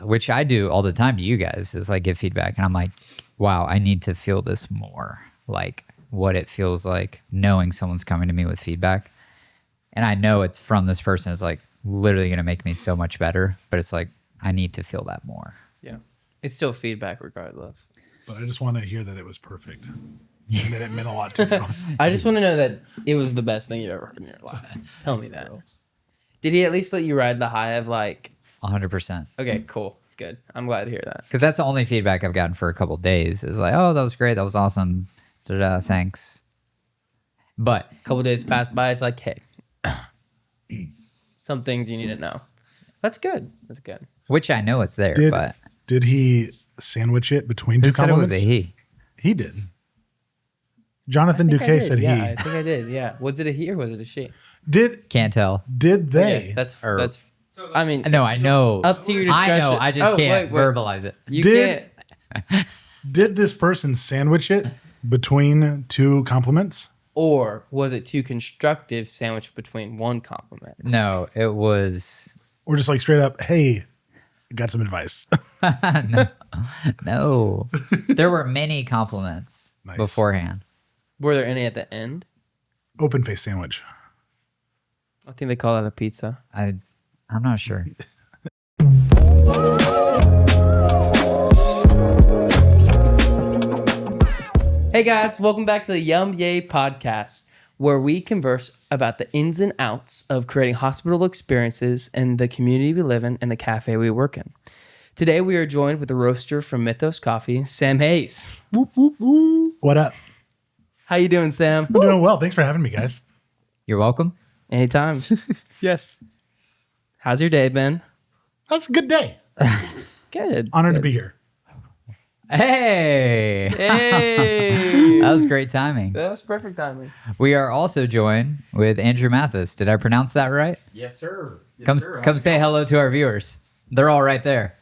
which I do all the time to you guys, is like give feedback. And I'm like, wow, I need to feel this more. Like what it feels like knowing someone's coming to me with feedback. And I know it's from this person is like literally going to make me so much better. But it's like, I need to feel that more. Yeah. It's still feedback regardless. But I just want to hear that it was perfect. And that it meant a lot to you. I just want to know that it was the best thing you've ever heard in your life. Tell me that. Did he at least let you ride the high of like... 100%. Okay, cool. Good. I'm glad to hear that. Because that's the only feedback I've gotten for a couple of days. Is like, oh, that was great. That was awesome. Da-da, thanks. But... A couple days pass by. It's like, hey, some things you need to know. That's good. That's good. Which I know it's there, but... Did he sandwich it between two compliments? It was a he. He did. Jonathan Duque said yeah, he. I think I did. Yeah. Was it a he or was it a she? Can't tell. Did they? Yeah, that's. I mean, No, I know. Up to your discretion. I know. I just can't verbalize it. You Did- can't. Did this person sandwich it between two compliments? Or was it too constructive sandwiched between one compliment? No, it was. Or just like straight up, hey, got some advice. No. There were many compliments beforehand. Were there any at the end? Open face sandwich. I think they call that a pizza. I'm not sure. Hey guys, welcome back to the Yay podcast, where we converse about the ins and outs of creating hospitable experiences in the community we live in and the cafe we work in. Today we are joined with the roaster from Mythos Coffee, Sam Hayes. Whoop, whoop, whoop. What up? How you doing, Sam? I'm doing well. Thanks for having me, guys. You're welcome. Anytime. Yes. How's your day been? That's a good day. Good. Honored to be here. Hey. Hey. That was great timing. That was perfect timing. We are also joined with Andrew Mathis. Did I pronounce that right? Yes, sir. Yes, Come, sir. come say hello to our viewers. They're all right there.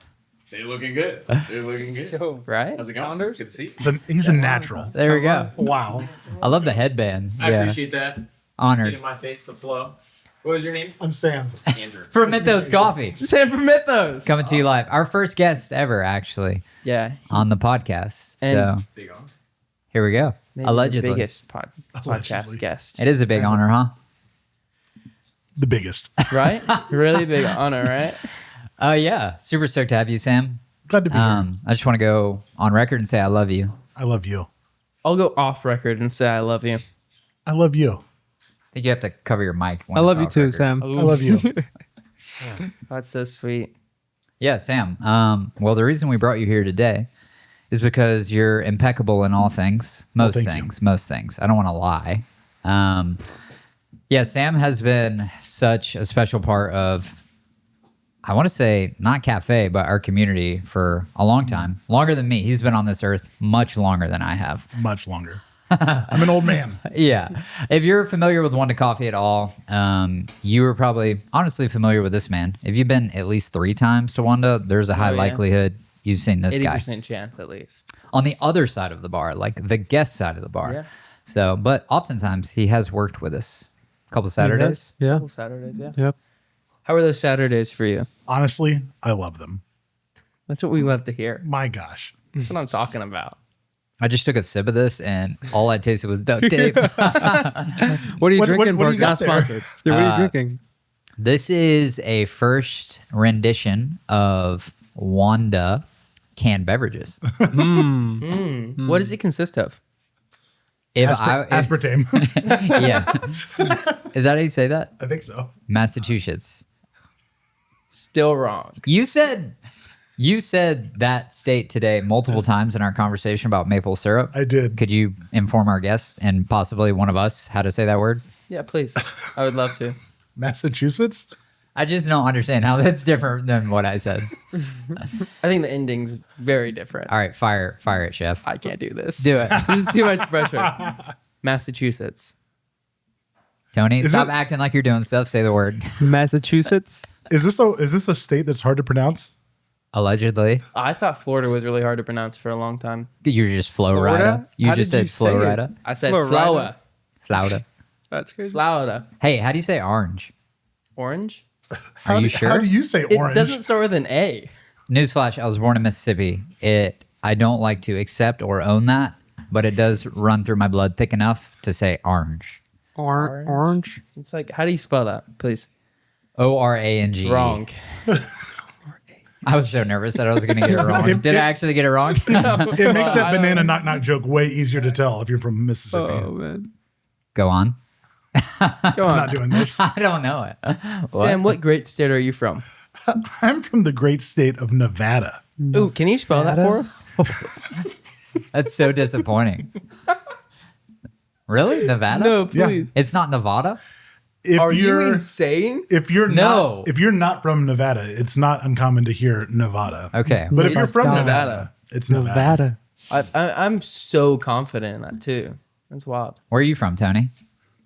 They're looking good. They're looking good. Right? How's it going? Good to see. He's a natural. There we go. Wow. I love the headband. I appreciate that. Honored. Getting my face, the flow. What was your name? I'm Sam. Andrew. For Mythos Coffee. Sam from Mythos. Coming to you live. Our first guest ever, actually, Yeah. on the podcast. And- So Big on. here we go. Maybe Allegedly. the biggest podcast Allegedly. guest. It is a big honor, huh? The biggest. Right? Really big honor, right? Yeah. Super stoked to have you, Sam. Glad to be here. I just want to go on record and say I love you. I love you. I'll go off record and say I love you. I love you. I think you have to cover your mic. when I it's love you off too, record. Sam. I love you. That's so sweet. Yeah, Sam. Well, the reason we brought you here today is because you're impeccable in all things. Most thank things. Most things. I don't want to lie. Yeah, Sam has been such a special part of, I want to say, not cafe, but our community for a long time. Longer than me. He's been on this earth much longer than I have. Much longer. I'm an old man. Yeah. If you're familiar with Wondah Coffee at all, you were probably honestly familiar with this man. If you've been at least 3 times to Wondah, there's a high yeah. likelihood you've seen this guy. 80% chance at least. On the other side of the bar, like the guest side of the bar. Yeah. So, but oftentimes he has worked with us a couple Saturdays. Yeah. Cool Saturdays, yeah. Yep. How are those Saturdays for you? Honestly, I love them. That's what we love to hear. My gosh. That's what I'm talking about. I just took a sip of this and all I tasted was duct tape. What are you What- drinking, what do you Parker? got Not there? sponsored. Yeah, what are you drinking? This is a first rendition of Wondah canned beverages. What does it consist of? If Aspartame. yeah. Is that how you say that? I think so. Massachusetts. Still wrong. You said that state today multiple times in our conversation about maple syrup. I did. Could you inform our guests and possibly one of us how to say that word? Yeah, please. I would love to. Massachusetts? I just don't understand how that's different than what I said. I think the ending's very different. All right, fire it, chef. I can't do this. Do it. This is too much pressure. Massachusetts. Tony, Is stop it- acting like you're doing stuff. Say the word. Massachusetts. Is this a state that's hard to pronounce? Allegedly. I thought Florida was really hard to pronounce for a long time. You just Flo Florida? Rida. You How just did you said Flo say it? Rida. I said Florida. Florida. Florida. That's crazy. Florida. Hey, how do you say orange? Orange? Are you sure? How do you say It orange? doesn't start with an A. Newsflash, I was born in Mississippi. I don't like to accept or own that, but it does run through my blood thick enough to say orange. Orange. It's like, how do you spell that, please? Orange. Wrong. I was so nervous that I was going to get it wrong. Did I actually get it wrong? It makes that I don't banana knock knock joke way easier to tell if you're from Mississippi. Oh man. Go on. Go I'm on. not doing this. I don't know it. Sam, what great state are you from? I'm from the great state of Nevada. Ooh, can you spell that for us? That's so disappointing. Really? Nevada? No, please. It's not Nevada? If Are you you're insane? if you're No. not if you're not from Nevada, it's not uncommon to hear Nevada. Okay. But if you're It's from Nevada. Nevada, it's Nevada. Nevada. I'm so confident in that too. That's wild. Where are you from, Tony?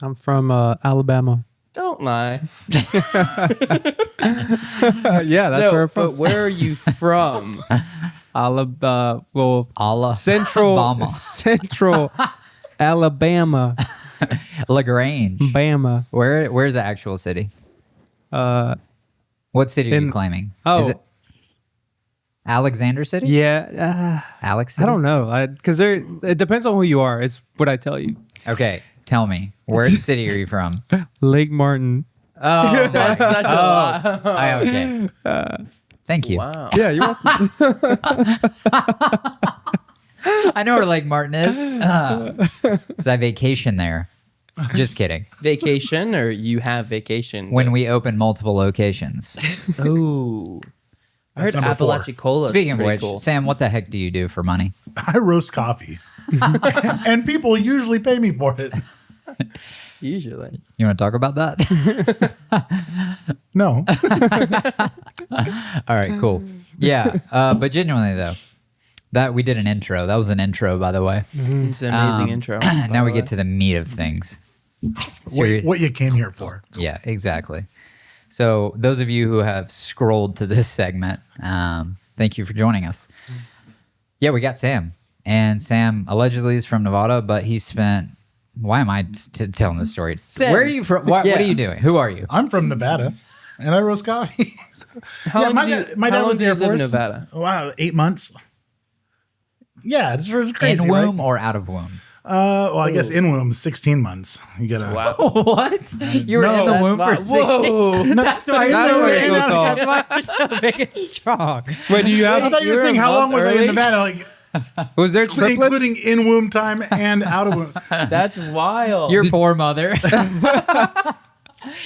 I'm from Alabama. Don't lie. Yeah, that's where I'm but from. where are you from? Alabama. Well, Allah. Central. Bama. Central. Alabama. LaGrange. Bama. Where's the actual city? What city are you in- claiming? Oh. Is it Alexander City? Yeah. Alex I City? don't know. Because it depends on who you are. Is what I tell you. Okay, tell me. Where city are you from? Lake Martin. Oh, That's such a lie. okay. Thank you. Wow. Yeah, you're welcome. I know where Lake Martin is. 'Cause I vacation there. Just kidding. Vacation or you have vacation? When we open multiple locations. Oh. I heard That's number 4. Apalachicola. Speaking of which, cool. Sam, what the heck do you do for money? I roast coffee. And people usually pay me for it. Usually. You want to talk about that? No. All right, cool. Yeah, but genuinely though, that we did an intro. That was an intro, by the way. It's an amazing intro. Now we get to the meat of things. What you came here for. Yeah, exactly. So those of you who have scrolled to this segment, thank you for joining us. Yeah, we got Sam. And Sam allegedly is from Nevada, but he spent... Why am I telling this story? Sam. Where are you from? What Yeah. are you doing? Who are you? I'm from Nevada, and I roast coffee. How long my did dad how long was did in you the Air live in Force. Nevada? Wow, 8 months. Yeah, it's crazy. In womb right? or out of womb? Well, I guess in womb, 16 months. You gotta. Wow. What? You were No. in the That's womb for 16? Whoa. That's why in you're the so womb, big. in the- That's why you're so big and strong. Wait, do you I have? thought you were You're saying a how long month was I early? in Nevada? Like, Was there triplets? including in womb time and out of womb. That's wild. Your poor mother.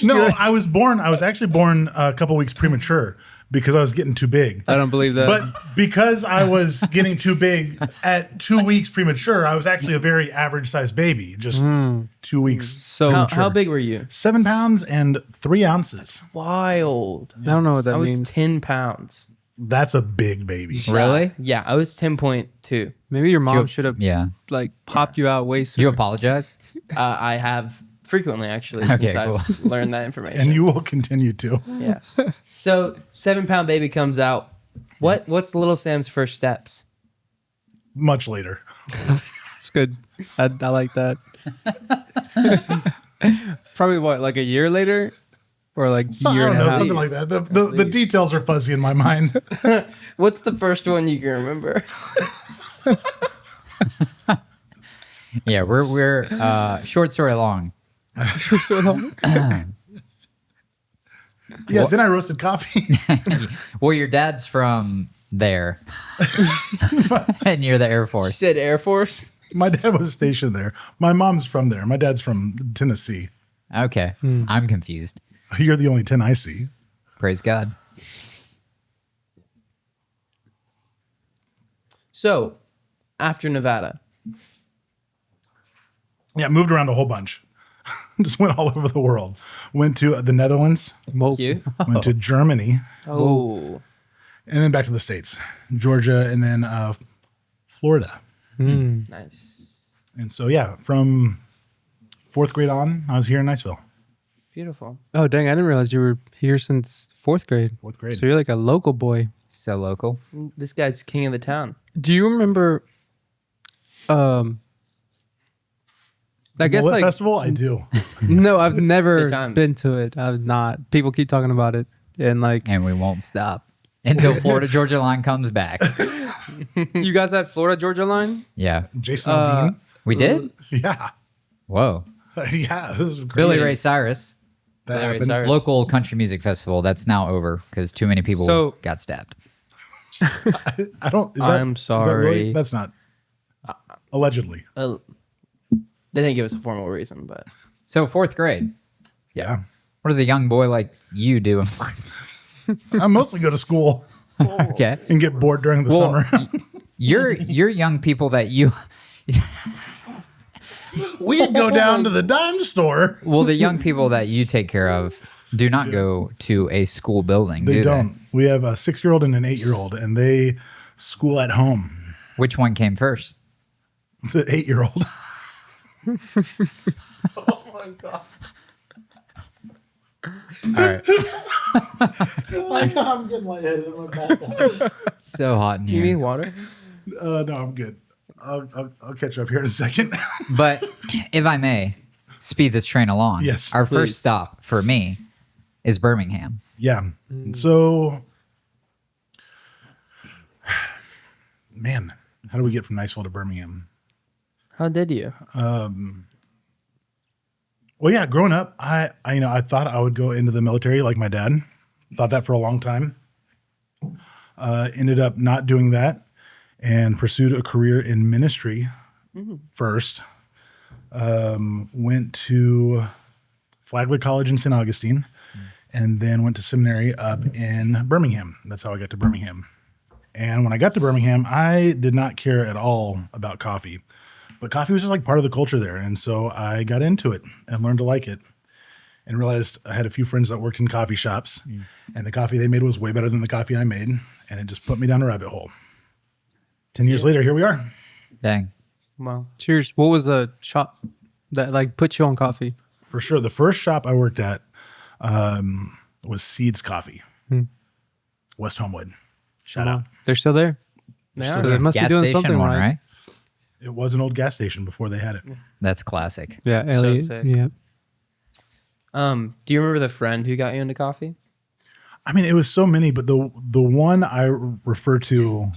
No, I was actually born a couple weeks premature because I was getting too big. I don't believe that. But because I was getting too big at 2 weeks premature, I was actually a very average sized baby. Just 2 weeks. so how big were you? 7 pounds and 3 ounces. Wild. I don't know what that I was means. 10 pounds. That's a big baby. Really? Yeah, I was 10.2. Maybe your mom Joe- should have Yeah. like popped you out way Do you sooner. apologize? I have frequently, actually, Okay, since I've learned that information. And you will continue to. Yeah. So 7-pound baby comes out. What's little Sam's first steps? Much later. It's good. I like that. Probably what, like a year later, or like I year don't and a know, half. something like that. The details are fuzzy in my mind. What's the first one you can remember? Yeah, we're short story long. So long. Yeah, then I roasted coffee. Well, your dad's from there. And you're the Air You Force. said Air Force. My dad was stationed there. My mom's from there. My dad's from Tennessee. Okay. I'm confused. You're the only 10 I see. Praise God. So, after Nevada, Yeah, moved around a whole bunch. Just went all over the world. Went to the Netherlands, you? went to Germany, Oh. and then back to the States. Georgia, and then Florida. Nice. And so, yeah, from 4th grade on, I was here in Niceville. Beautiful. Oh dang! I didn't realize you were here since 4th grade. 4th grade. So you're like a local boy. So local. This guy's king of the town. Do you remember? I guess Mullet like Festival, I do. no, I've never Good times. been to it. I've not. People keep talking about it, and like And we won't stop until Florida Georgia line comes back. you guys had Florida Georgia line. Yeah. Jason Aldean. We did? Yeah. Whoa. Yeah. This is crazy. Billy Ray Cyrus, That Billy Ray happened. Cyrus. local country music festival. That's now over because too many people So- got stabbed. I don't. I'm is that really- sorry. that's not. Allegedly. They didn't give us a formal reason, but So 4th grade. Yeah. What does a young boy like you do? in 4th? I mostly go to school Okay. and get bored during the Well, summer. You're young people that you We'd go down to the dime store. well, the young people that you take care of do not go to a school building. They do don't. We have a 6-year-old and an 8-year-old, and they school at home. Which one came first? The 8-year-old. All right. I'm getting lightheaded. I'm gonna pass out. It's so hot in do you here. need water? No, I'm good. I'll catch up here in a second. But if I may speed this train along, Yes, our please. first stop for me is Birmingham. Yeah. So, man, how do we get from Niceville to Birmingham? How did you? Well, yeah, growing up, I thought I would go into the military like my dad. Thought that for a long time. Ended up not doing that and pursued a career in ministry first. Went to Flagler College in St. Augustine and then went to seminary up in Birmingham. That's how I got to Birmingham. And when I got to Birmingham, I did not care at all about coffee. But coffee was just like part of the culture there. And so I got into it and learned to like it and realized I had a few friends that worked in coffee shops and the coffee they made was way better than the coffee I made. And it just put me down a rabbit hole. 10 years later, here we are. Dang. Well, Cheers. What was the shop that like put you on coffee? For sure. The first shop I worked at was Seeds Coffee, West Homewood. Shout out. They're still there. they So are. they must be Gas doing station something one, right. right? It was an old gas station before they had it. That's classic. Yeah, So Elliot. sick. Yeah. Do you remember the friend who got you into coffee? I mean, it was so many, but the one I refer to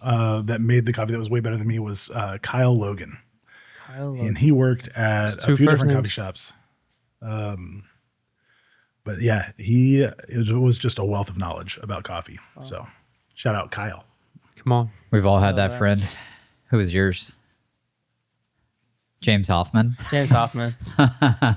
that made the coffee that was way better than me was Kyle Logan. And he worked at two a few first different names. coffee shops. But yeah, it was just a wealth of knowledge about coffee. So shout out Kyle. Come on. We've all had that that. friend. Who was yours? James Hoffman. James Hoffman.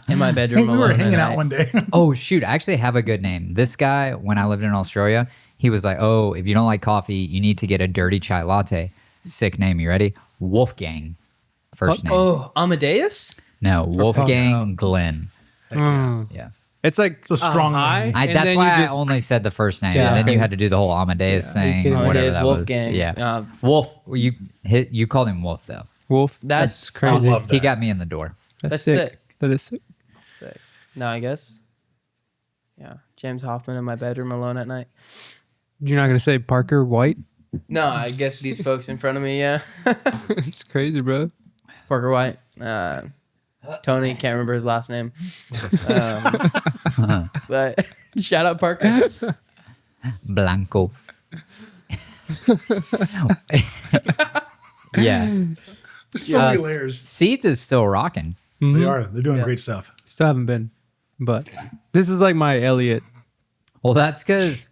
In my bedroom We were alone hanging at out night. one day. Oh, shoot. I actually have a good name. This guy, when I lived in Australia, he was like, oh, if you don't like coffee, you need to get a dirty chai latte. Sick name. You ready? Wolfgang. First name. Oh, Amadeus? No, Wolfgang Glenn. Yeah. It's like It's a strong high, name. and That's then why you I just only said the first name. Yeah, and then okay. you had to do the whole Amadeus Yeah, you thing. kidding Or me? whatever Amadeus that Wolfgang. was. Yeah. Uh, Wolf. You called him Wolf, though. Wolf. That's crazy. I love that. He got me in the door. That's sick. That is sick. Sick. No, I guess. Yeah. James Hoffman in my bedroom alone at night. You're not gonna say Parker White? No, I guess these folks in front of me, yeah. It's crazy, bro. Parker White. Tony, can't remember his last name. But shout out Parker. Blanco. Yeah. So many layers. Seeds is still rocking. They are. They're doing Yeah. great stuff. Still haven't been, but this is like my Elliot. Well, that's because,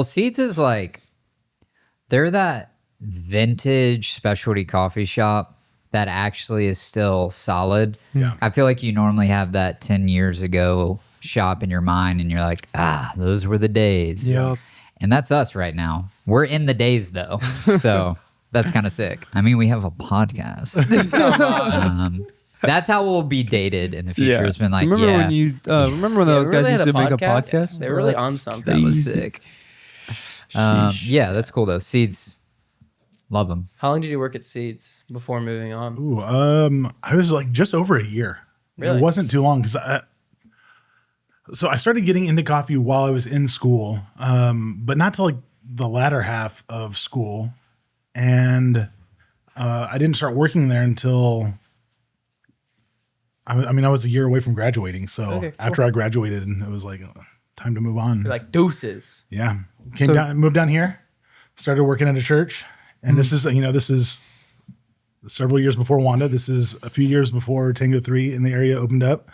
Seeds is like, they're that vintage specialty coffee shop that actually is still solid. Yeah. I feel like you normally have that 10 years ago shop in your mind and you're like, those were the days. Yep. And that's us right now. We're in the days though. So that's kind of sick. I mean, we have a podcast. That's how we'll be dated in the future. It's been like, remember when you remember when those remember guys they used had to a make a podcast? podcast? They were really That's on something. that was crazy. sick. Sheesh. Yeah, that's cool though. Seeds, love them. How long did you work at Seeds before moving on? Ooh, I was like just over a year. Really? It wasn't too long because so I started getting into coffee while I was in school, but not till like the latter half of school, and I didn't start working there until I mean, I was a year away from graduating. So Okay, cool. after I graduated, and it was like time to move on. You're like deuces. Yeah. So- Moved down here, started working at a church. And this is several years before Wondah. This is a few years before Tango 3 in the area opened up.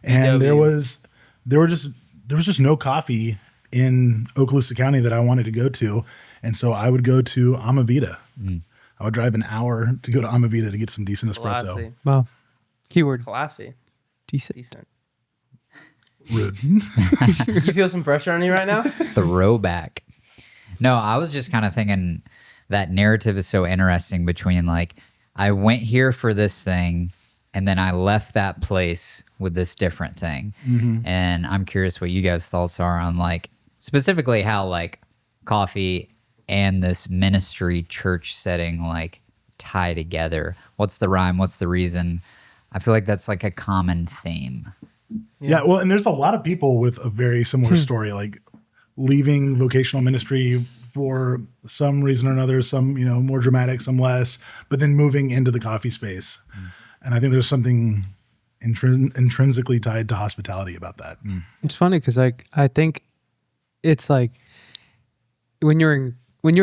And there was just no coffee in Okaloosa County that I wanted to go to. And so I would go to Amavita. I would drive an hour to go to Amavita to get some decent espresso. Classy. Wow. Keyword. Classy. Decent. Decent. Rude. You feel some pressure on you right now? Throwback. No, I was just kind of thinking that narrative is so interesting between like, I went here for this thing and then I left that place with this different thing. And I'm curious what you guys' thoughts are on like, specifically how like coffee and this ministry church setting like tie together. What's the rhyme? What's the reason? I feel like that's like a common theme. Yeah. Well, and there's a lot of people with a very similar story, like leaving vocational ministry for some reason or another, some, more dramatic, some less, but then moving into the coffee space. And I think there's something intrinsically tied to hospitality about that. It's funny because like I think it's like when you're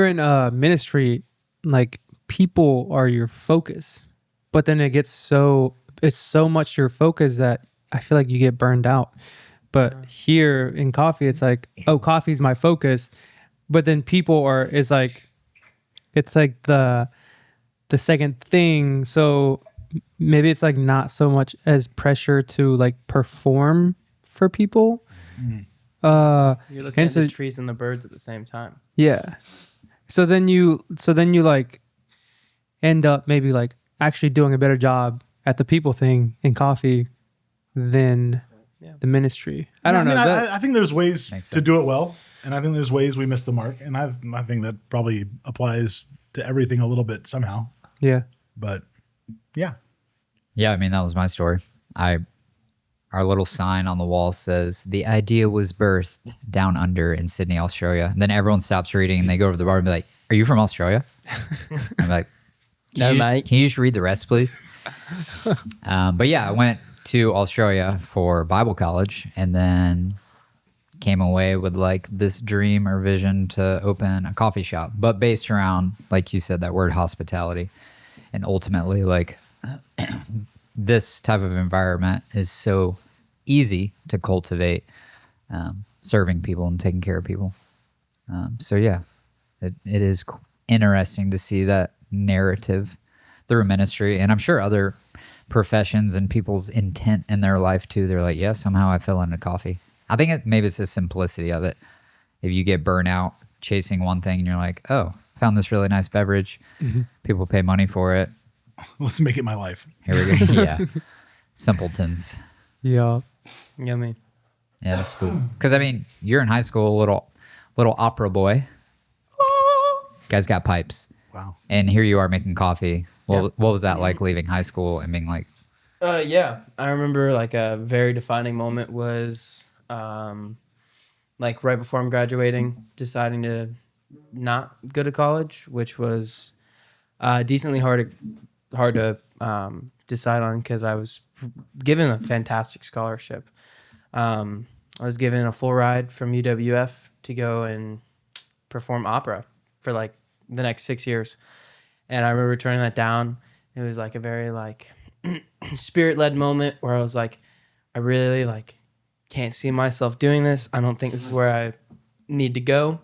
in ministry, like people are your focus, but then it's so much your focus that I feel like you get burned out. But here in coffee, it's like, oh, coffee's my focus, but then it's like the second thing. So maybe it's like not so much as pressure to like perform for people. You're looking at so- the trees and the birds at the same time. Yeah. So then you like end up maybe like actually doing a better job at the people thing in coffee than the ministry. I don't know. I think there's ways Makes to sense. do it well. And I think there's ways we miss the mark. And I think that probably applies to everything a little bit somehow. Yeah. But yeah. Yeah, I mean, that was my story. Our little sign on the wall says, "The idea was birthed down under in Sydney, Australia." And then everyone stops reading and they go over to the bar and be like, "Are you from Australia?" I'm like, No, mate. Can you just read the rest, please?" But yeah, I went to Australia for Bible college and then came away with like this dream or vision to open a coffee shop, but based around, like you said, that word hospitality. And ultimately, like, this type of environment is so easy to cultivate, serving people and taking care of people. So yeah, it is interesting to see that narrative through ministry, and I'm sure other professions and people's intent in their life too. They're like, yeah, somehow I fell into coffee. I think maybe it's the simplicity of it. If you get burnt out chasing one thing and you're like, oh, found this really nice beverage, people pay money for it. Let's make it my life. Here we go. Yeah. Simpletons. Yeah. Yummy. Yeah, that's cool. Because I mean, you're in high school, little opera boy. Guys got pipes, Wow. and here you are making coffee. Yeah. What was that like leaving high school and being like, Yeah, I remember like a very defining moment was like right before I'm graduating, deciding to not go to college, which was decently hard to decide on because I was given a fantastic scholarship. I was given a full ride from UWF to go and perform opera for like the next 6 years, and I remember turning that down. It was like a very like spirit-led moment where I was like, I really like can't see myself doing this. I don't think this is where I need to go,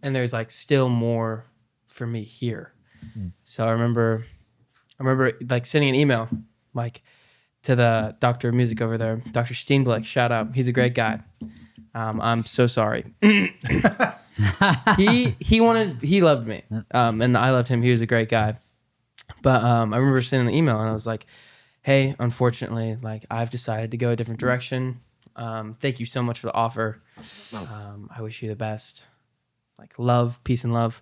and there's like still more for me here. So I remember like sending an email like to the doctor of music over there, Dr. Steenblick. Shout out, he's a great guy. I'm so sorry. he loved me, and I loved him. He was a great guy. But I remember sending the email and I was like, hey, unfortunately, like I've decided to go a different direction. Thank you so much for the offer. I wish you the best. Like love, peace and love.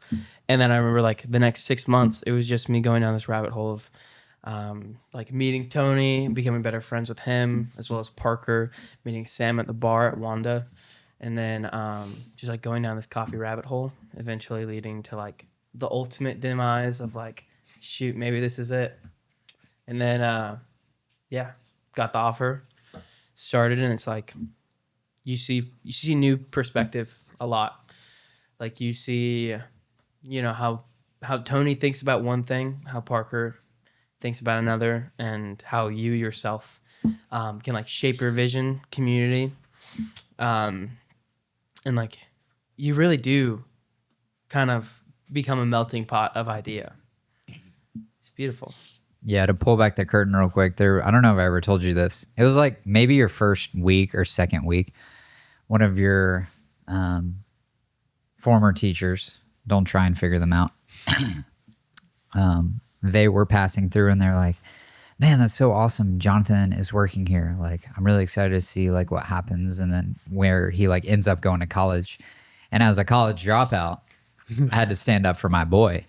And then I remember like the next 6 months, it was just me going down this rabbit hole of like meeting Tony, becoming better friends with him, as well as Parker, meeting Sam at the bar at Wondah. And then just like going down this coffee rabbit hole, eventually leading to like the ultimate demise of like, shoot, maybe this is it. And then, yeah, got the offer, started, and it's like you see new perspective a lot. Like you see, how Tony thinks about one thing, how Parker thinks about another, and how you yourself can like shape your vision, community, and like you really do kind of become a melting pot of idea. It's beautiful. Yeah, to pull back the curtain real quick, I don't know if I ever told you this. It was like maybe your first week or second week. One of your former teachers, don't try and figure them out. They were passing through and they're like, man, that's so awesome. Jonathan is working here. Like, I'm really excited to see like what happens and then where he like ends up going to college. And as a college dropout, I had to stand up for my boy.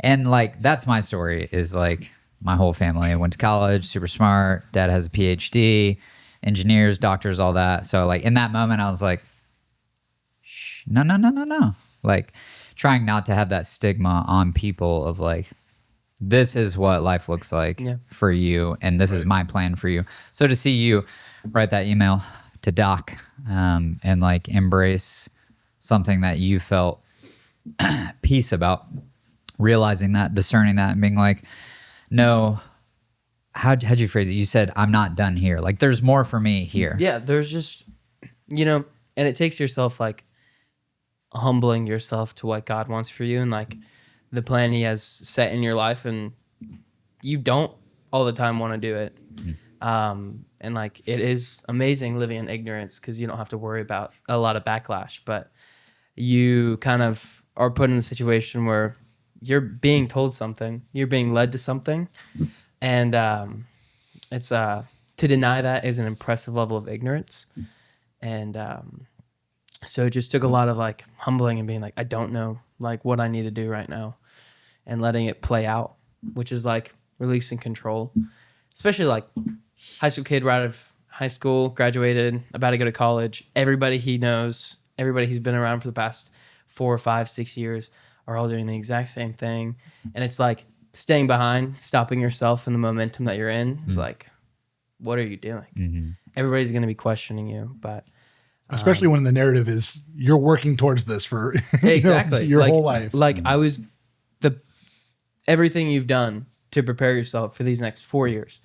And like, that's my story is like, my whole family. I went to college, super smart. Dad has a PhD, engineers, doctors, all that. So like in that moment, I was like, shh, no. Like trying not to have that stigma on people of like, this is what life looks like for you. And this is my plan for you. So to see you write that email to Doc and like embrace something that you felt peace about, realizing that, discerning that and being like, no, how'd you phrase it? You said, I'm not done here. Like, there's more for me here. Yeah, there's just, and it takes yourself, like, humbling yourself to what God wants for you and, like, the plan he has set in your life. And you don't all the time want to do it. And, like, it is amazing living in ignorance because you don't have to worry about a lot of backlash. But you kind of are put in a situation where you're being told something, you're being led to something, and it's to deny that is an impressive level of ignorance. And so it just took a lot of like humbling and being like, I don't know like what I need to do right now, and letting it play out, which is like releasing control, especially like high school kid right out of high school, graduated, about to go to college. Everybody he knows, everybody he's been around for the past 4 or 5, 6 years are all doing the exact same thing. And it's like staying behind, stopping yourself in the momentum that you're in. It's like, what are you doing? Everybody's going to be questioning you, but especially when the narrative is you're working towards this for exactly your like, whole life. Like I was everything you've done to prepare yourself for these next 4 years,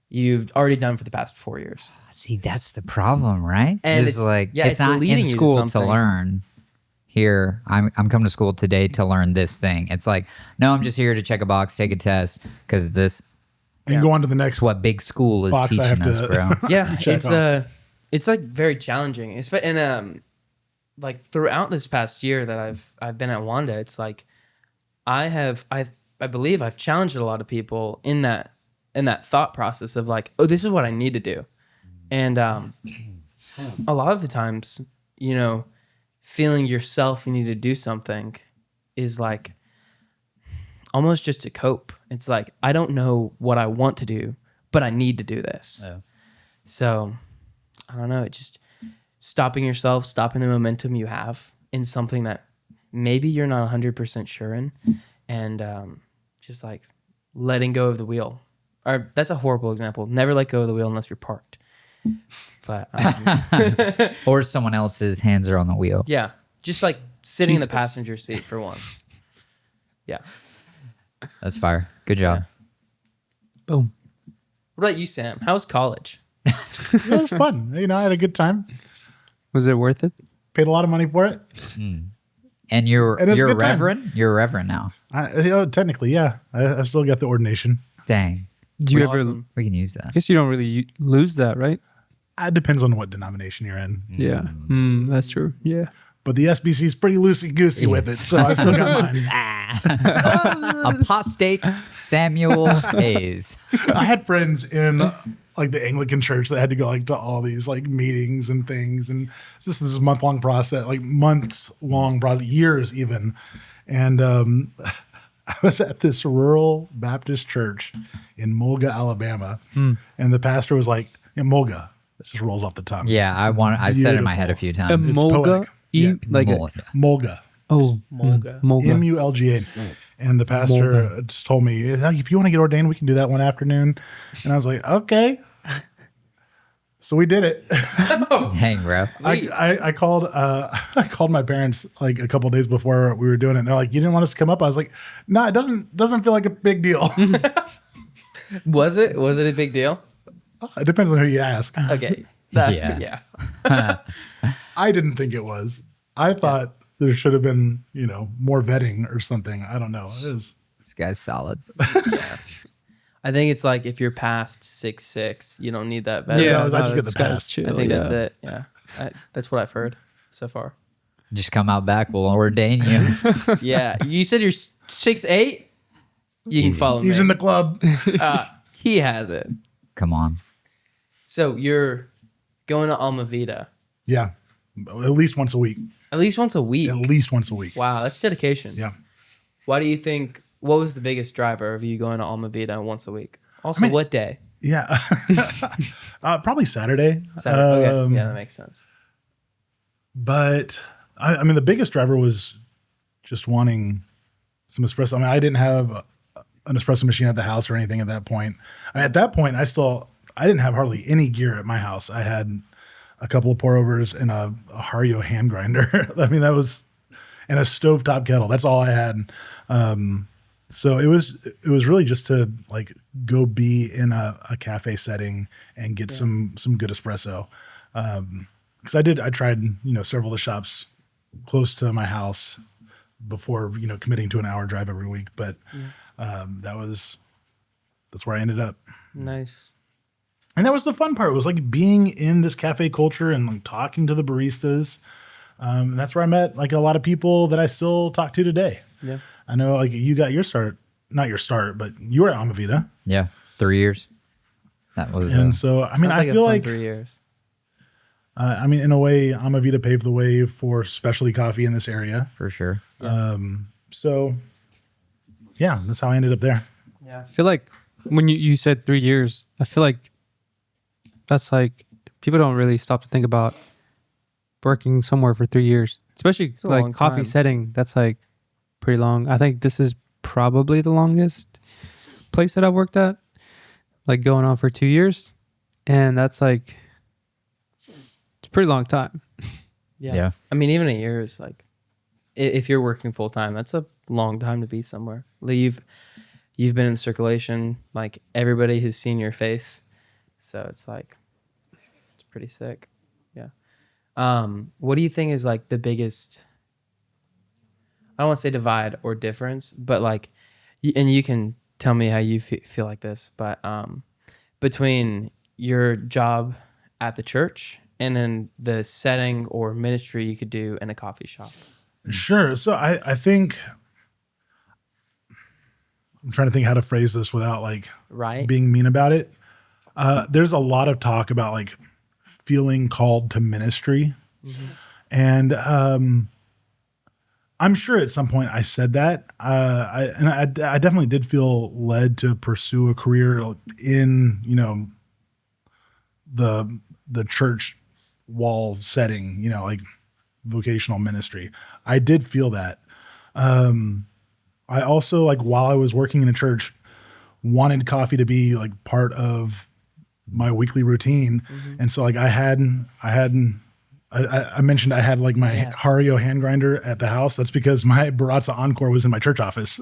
you've already done for the past 4 years. See, that's the problem, right? And it's like, yeah, it's not leading in you to school to something. learn. Here, I'm coming to school today to learn this thing. It's like, no, I'm just here to check a box, take a test, because this And go on to the next is what big school is box I have teaching us, to bro. Yeah, check it's like very challenging. And like throughout this past year that I've been at Wondah, it's like I believe I've challenged a lot of people in that thought process of like, oh, this is what I need to do. And a lot of the times, feeling yourself you need to do something is like almost just to cope. It's like, I don't know what I want to do, but I need to do this. Yeah. So I don't know. It just stopping yourself, stopping the momentum you have in something that maybe you're not 100% sure in, and just like letting go of the wheel. Or that's a horrible example. Never let go of the wheel unless you're parked. But Or someone else's hands are on the wheel. yeah, just like sitting in Jesus. the passenger seat for once. Yeah. That's fire. Good job. Boom. What about you, Sam? How's college? It was fun. I had a good time. Was it worth it? Paid a lot of money for it. And you're It was a a good time. reverend? You're a reverend now. Technically, yeah. I still got the ordination. Dang. Do you ever? Awesome. We can use I that. guess you don't really lose that, right? It depends on what denomination you're in. Yeah. That's true. Yeah. But the SBC is pretty loosey-goosey with it, so I still got mine. Apostate Samuel Hayes. I had friends in like the Anglican church that had to go like to all these like meetings and things, and this is a month-long process, like months-long process, years even. And I was at this rural Baptist church in Mulga, Alabama, and the pastor was like, Mulga. It just rolls off the tongue. Yeah, I said it in my head a few times. It's Mulga? poetic. Yeah. Like Mul- Mulga. Mulga. Mulga. Mulga. And the pastor just told me, if you want to get ordained, we can do that one afternoon. And I was like, okay. So we did it. Dang, bro. I called I called my parents like a couple days before we were doing it. And they're like, "You didn't want us to come up?" I was like, "No, it doesn't feel like a big deal." Was it a big deal? It depends on who you ask. Okay. Yeah. I didn't think it was. I thought there should have been, more vetting or something. I don't know. It was, This guy's solid. I think it's like if you're past 6'6", you don't need that. Yeah, I just get the that's pass. chill, I think yeah. that's it. Yeah, that's what I've heard so far. Just come out back. We'll ordain you. Yeah, you said you're 6'8". You can Easy. follow me. he's in the club. He has it. Come on. So you're going to Alma Vita Yeah. At least once a week. at least once a week. At least once a week. Wow, that's dedication. Yeah. Why do you think? What was the biggest driver of you going to Alma Vita once a week? Also, what day? Yeah. Probably Saturday. Saturday. Okay, yeah, that makes sense. But I mean, the biggest driver was just wanting some espresso. I mean, I didn't have an espresso machine at the house or anything at that point. I mean, at that point, I didn't have hardly any gear at my house. I had a couple of pour overs and a Hario hand grinder. I mean, that was, and a stovetop kettle. That's all I had. So it was really just to like go be in a cafe setting and get some good espresso. Cause I tried, several of the shops close to my house before, committing to an hour drive every week. But, that's where I ended up. Nice. And that was the fun part. It was like being in this cafe culture and like talking to the baristas. And that's where I met like a lot of people that I still talk to today. Yeah. I know like you got your start, not your start, but you were at Alma Vita. Yeah. 3 years. That was. And so, I mean, Sounds I a feel fun like, 3 years. in a way, Alma Vita paved the way for specialty coffee in this area. for sure. So yeah, that's how I ended up there. Yeah. I feel like when you said 3 years, I feel like that's like people don't really stop to think about working somewhere for 3 years, especially a long like coffee time. setting. That's like pretty long. I think this is probably the longest place that I've worked at, like going on for 2 years, and that's like it's a pretty long time. Yeah. I mean, even a year is like, if you're working full time, that's a long time to be somewhere. Like, you've been in circulation, like everybody has seen your face, so it's like it's pretty sick. Yeah. What do you think is like the biggest? I don't want to say divide or difference, but like, and you can tell me how you feel like this, but between your job at the church and then the setting or ministry you could do in a coffee shop. Sure. So I think I'm trying to think how to phrase this without like Right. being mean about it. There's a lot of talk about like feeling called to ministry. And I'm sure at some point I said that. I definitely did feel led to pursue a career in, the church wall setting, like vocational ministry. I did feel that. I also, like, while I was working in a church, wanted coffee to be like part of my weekly routine. And so like I mentioned I had like my Hario hand grinder at the house. That's because my Baratza Encore was in my church office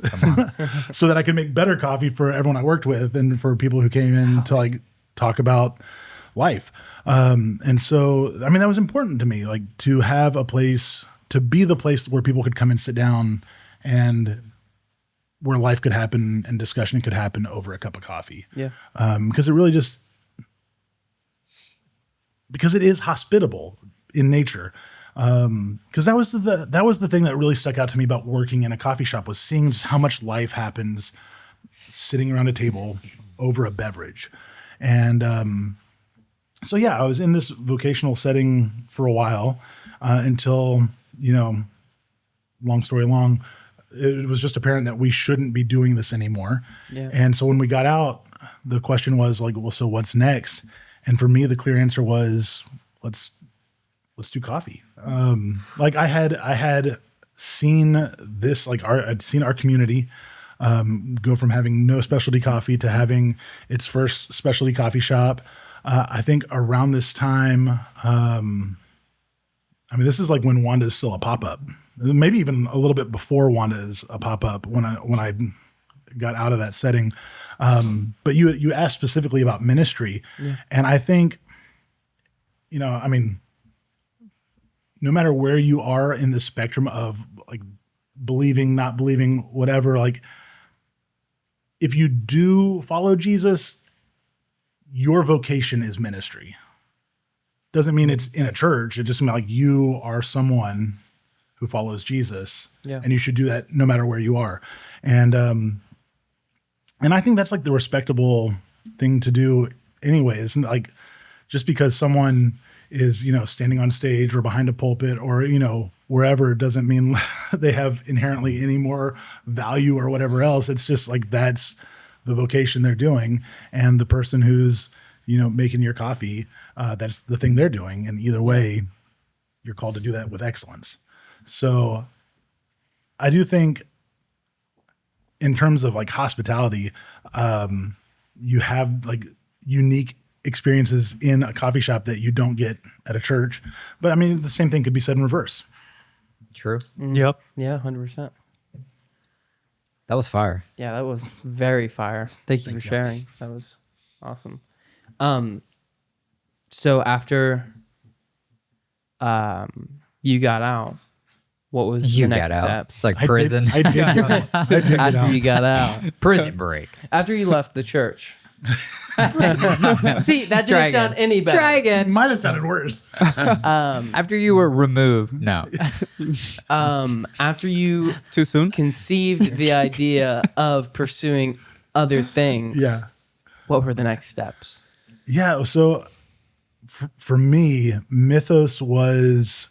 so that I could make better coffee for everyone I worked with and for people who came in to like talk about life. And so, I mean, that was important to me, like to have a place, to be the place where people could come and sit down and where life could happen and discussion could happen over a cup of coffee. Yeah. Because it really just, because it is hospitable in nature. Because that was the thing that really stuck out to me about working in a coffee shop, was seeing just how much life happens sitting around a table over a beverage. And so yeah, I was in this vocational setting for a while until, long story long, it was just apparent that we shouldn't be doing this anymore. Yeah. And so when we got out, the question was like, well, so what's next? And for me, the clear answer was, let's do coffee. Like I had seen this, like I'd seen our community go from having no specialty coffee to having its first specialty coffee shop. I think around this time, this is like when Wondah is still a pop-up, maybe even a little bit before Wondah is a pop-up when I got out of that setting. But you asked specifically about ministry, and I think, no matter where you are in the spectrum of like believing, not believing, whatever, like if you do follow Jesus, your vocation is ministry. Doesn't mean it's in a church. It just means like you are someone who follows Jesus, and you should do that no matter where you are. And I think that's like the respectable thing to do anyways. And like, just because someone is, standing on stage or behind a pulpit or, wherever, doesn't mean they have inherently any more value or whatever else. It's just like, that's the vocation they're doing. And the person who's, making your coffee, that's the thing they're doing. And either way, you're called to do that with excellence. So I do think in terms of like hospitality, you have like unique experiences in a coffee shop that you don't get at a church. But the same thing could be said in reverse. True. Yep. Yeah, 100%. That was fire. Yeah, that was very fire. Thank you for sharing. That was awesome. So after you got out, what was You the next got out. steps? It's like prison. I did get out. I did get After out. you got out. Prison break. After you left the church. See, that Try didn't sound again. any better. Try again. Might have sounded worse. After you were removed. No. After you Too soon? conceived the idea of pursuing other things, Yeah. what were the next steps? Yeah. So for me, Mythos was,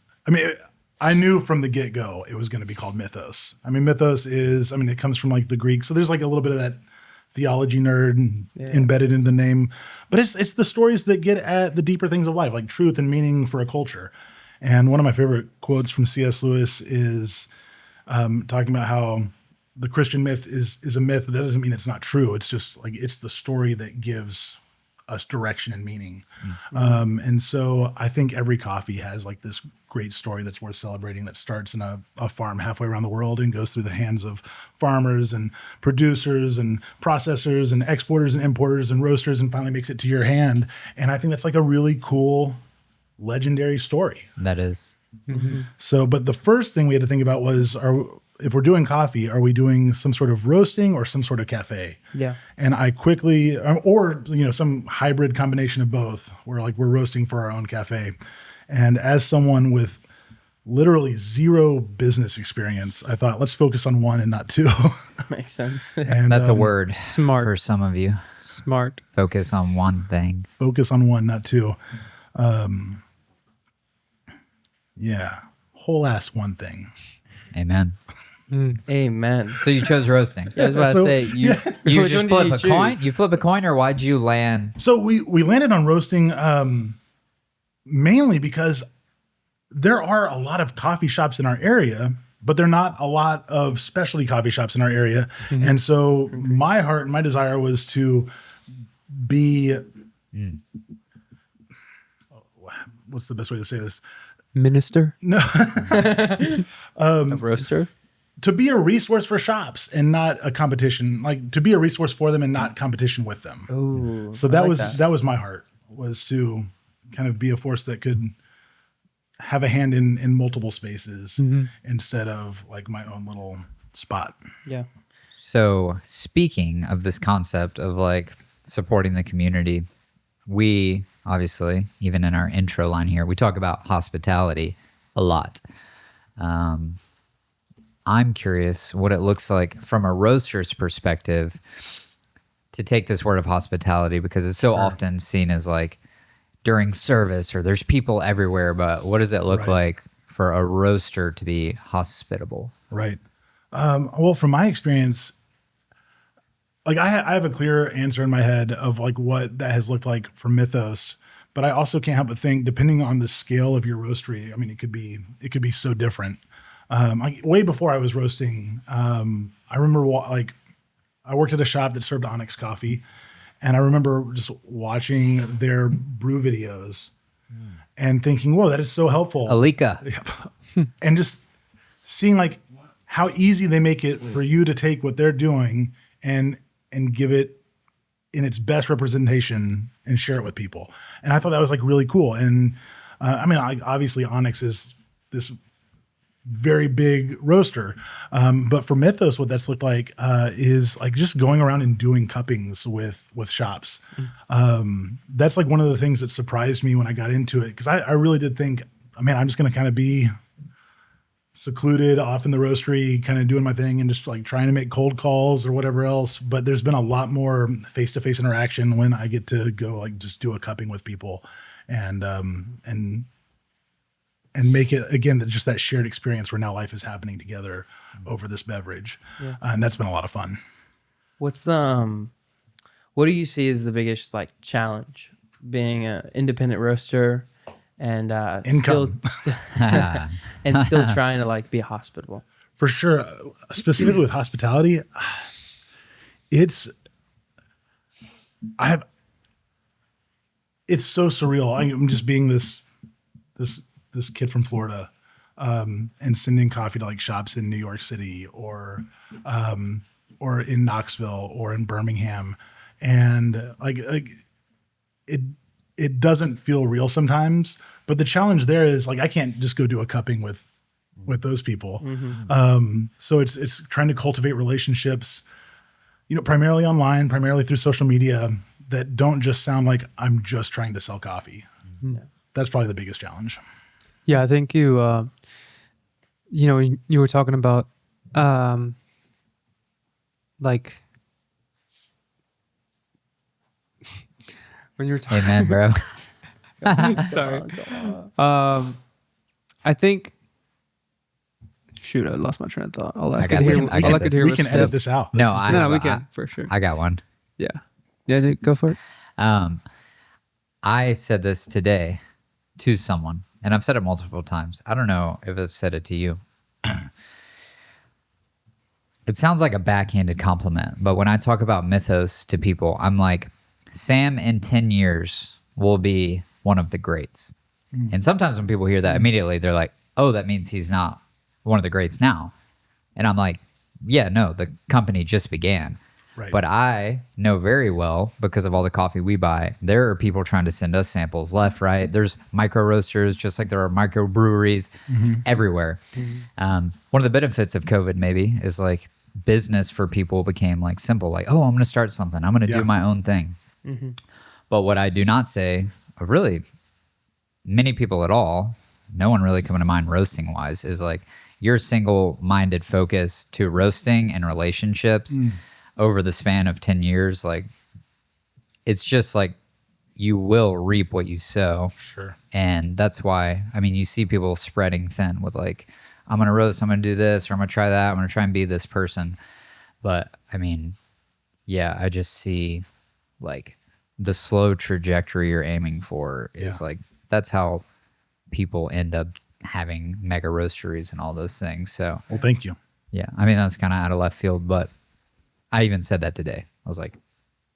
I knew from the get-go it was going to be called Mythos. Mythos is, it comes from like the Greek. So there's like a little bit of that theology nerd embedded in the name, but it's the stories that get at the deeper things of life, like truth and meaning for a culture. And one of my favorite quotes from C.S. Lewis is talking about how the Christian myth is a myth, but that doesn't mean it's not true. It's just like, it's the story that gives us direction and meaning. And so I think every coffee has like this great story that's worth celebrating, that starts in a farm halfway around the world and goes through the hands of farmers and producers and processors and exporters and importers and roasters and finally makes it to your hand. And I think that's like a really cool, legendary story. That is. So, but the first thing we had to think about was, if we're doing coffee, are we doing some sort of roasting or some sort of cafe? Yeah. And I quickly, or some hybrid combination of both, where like we're roasting for our own cafe. And as someone with literally zero business experience, I thought, let's focus on one and not two. Makes sense. And That's a word Smart. for some of you. Smart. Focus on one thing. Focus on one, not two. Yeah, whole ass one thing. Amen. Amen. So you chose roasting. I was about to So- say, you You which just one did flip a you coin? choose? You flip a coin, or why'd you land? So we landed on roasting mainly because there are a lot of coffee shops in our area, but there are not a lot of specialty coffee shops in our area. And so my heart and my desire was to be, what's the best way to say this? Minister? A roaster? To be a resource for shops and not a competition, like to be a resource for them and not competition with them. Ooh. So that was my heart, was to kind of be a force that could have a hand in multiple spaces instead of like my own little spot. Yeah. So speaking of this concept of like supporting the community, we obviously, even in our intro line here, we talk about hospitality a lot. I'm curious what it looks like from a roaster's perspective to take this word of hospitality, because it's so often seen as like during service or there's people everywhere, but what does it look Right. like for a roaster to be hospitable? Right. Well, from my experience, like I have a clear answer in my head of like what that has looked like for Mythos, but I also can't help but think, depending on the scale of your roastery, it could be so different. Like way before I was roasting, I remember I worked at a shop that served Onyx coffee, And I remember just watching their brew videos and thinking, whoa, that is so helpful. Alika. Yep. And just seeing like how easy they make it for you to take what they're doing and give it in its best representation and share it with people. And I thought that was like really cool. And I mean, obviously Onyx is this very big roaster. But for Mythos, what that's looked like is like just going around and doing cuppings with shops. That's like one of the things that surprised me when I got into it, because I really did think, man, I'm just going to kind of be secluded off in the roastery, kind of doing my thing and just like trying to make cold calls or whatever else. But there's been a lot more face-to-face interaction when I get to go like just do a cupping with people and make it again just that shared experience where now life is happening together over this beverage. Yeah. And that's been a lot of fun. What's the what do you see as the biggest like challenge being an independent roaster and still and still trying to like be hospitable? For sure. Specifically with hospitality, it's so surreal. I'm just being this kid from Florida and sending coffee to like shops in New York City or in Knoxville or in Birmingham. And like it doesn't feel real sometimes, but the challenge there is like, I can't just go do a cupping with those people. So it's trying to cultivate relationships, primarily online, primarily through social media that don't just sound like I'm just trying to sell coffee. That's probably the biggest challenge. Yeah, I think you were talking about like when you were talking. Amen, bro. Sorry. I think. Shoot, I lost my train of thought. All I could hear. All I could hear We was can edit this out. No, we can for sure. I got one. Yeah, dude, go for it. I said this today to someone, and I've said it multiple times. I don't know if I've said it to you. It sounds like a backhanded compliment, but when I talk about Mythos to people, I'm like, Sam in 10 years will be one of the greats. And sometimes when people hear that immediately, they're like, oh, that means he's not one of the greats now. And I'm like, yeah, no, the company just began. Right. But I know very well, because of all the coffee we buy, there are people trying to send us samples left, right. There's micro roasters, just like there are micro breweries everywhere. One of the benefits of COVID maybe is like business for people became like simple, like, oh, I'm going to start something. I'm going to do my own thing. But what I do not say of really many people at all, no one really coming to mind roasting wise, is like your single-minded focus to roasting and relationships over the span of 10 years, like it's just like you will reap what you sow. Sure. And that's why, I mean, you see people spreading thin with like, I'm going to roast, I'm going to do this, or I'm going to try that, I'm going to try and be this person. But I mean, yeah, I just see like the slow trajectory you're aiming for is like, that's how people end up having mega roasteries and all those things. So, Well, thank you. yeah, I mean, that's kind of out of left field, but I even said that today. I was like,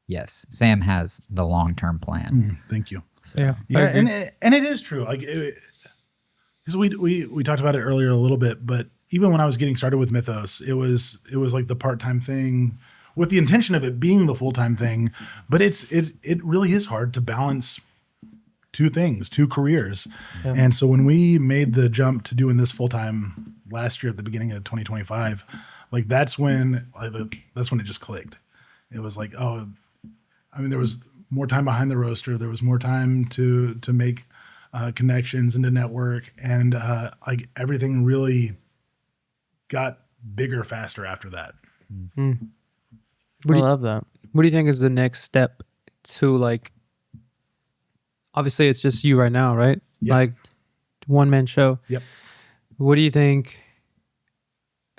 yes, Sam has the long-term plan. Thank you. Yeah, Yeah, and it is true. Like, because we talked about it earlier a little bit, but even when I was getting started with Mythos, it was like the part-time thing with the intention of it being the full-time thing. But it really is hard to balance two things, two careers. Yeah. And so when we made the jump to doing this full-time last year at the beginning of 2025, like that's when it just clicked. It was like, oh, I mean, there was more time behind the roaster. There was more time to make connections and to network, and like everything really got bigger faster after that. I do you- love that. What do you think is the next step to like? Obviously, it's just you right now, right? Yeah. Like one-man show. Yep. What do you think?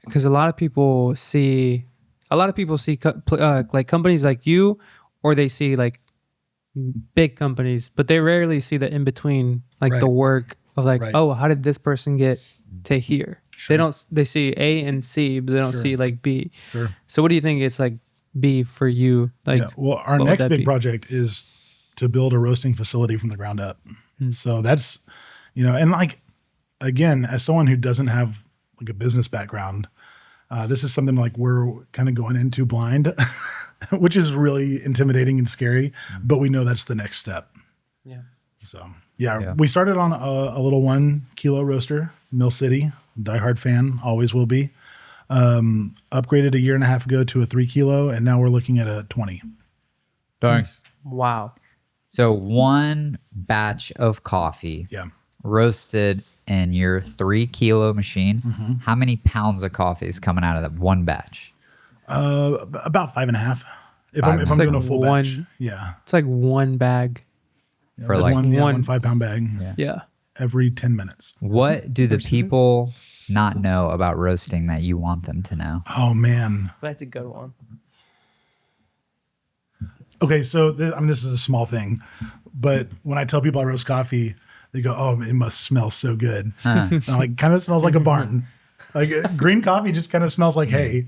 Because a lot of people see like companies like you, or they see like big companies, but they rarely see the in between, like the Right. work of like, Right. oh, how did this person get to here? Sure. They see A and C, but they don't Sure. see like B. Sure. So what do you think it's like be for you? Like, Yeah. Well, our what would next that big be? project is to build a roasting facility from the ground up. So that's, and like, again, as someone who doesn't have like a business background, this is something like we're kind of going into blind, which is really intimidating and scary, but we know that's the next step. Yeah. So yeah, Yeah. we started on a little 1 kilo roaster, Mill City, diehard fan, always will be. Upgraded a year and a half ago to a 3 kilo, and now we're looking at a 20. Thanks. Wow. So one batch of coffee Yeah. roasted in your 3 kilo machine. How many pounds of coffee is coming out of that one batch? About 5.5. If Five I'm and a doing a half. full One- batch. Yeah. It's like one bag. For That's like one one- 5-pound bag Yeah. every 10 minutes. what do the people not know about roasting that you want them to know? Oh man. That's a good one. Okay, so this is a small thing, but when I tell people I roast coffee, they go, "Oh, it must smell so good." And I'm like, kind of smells like a barn. Like green coffee just kind of smells like hay,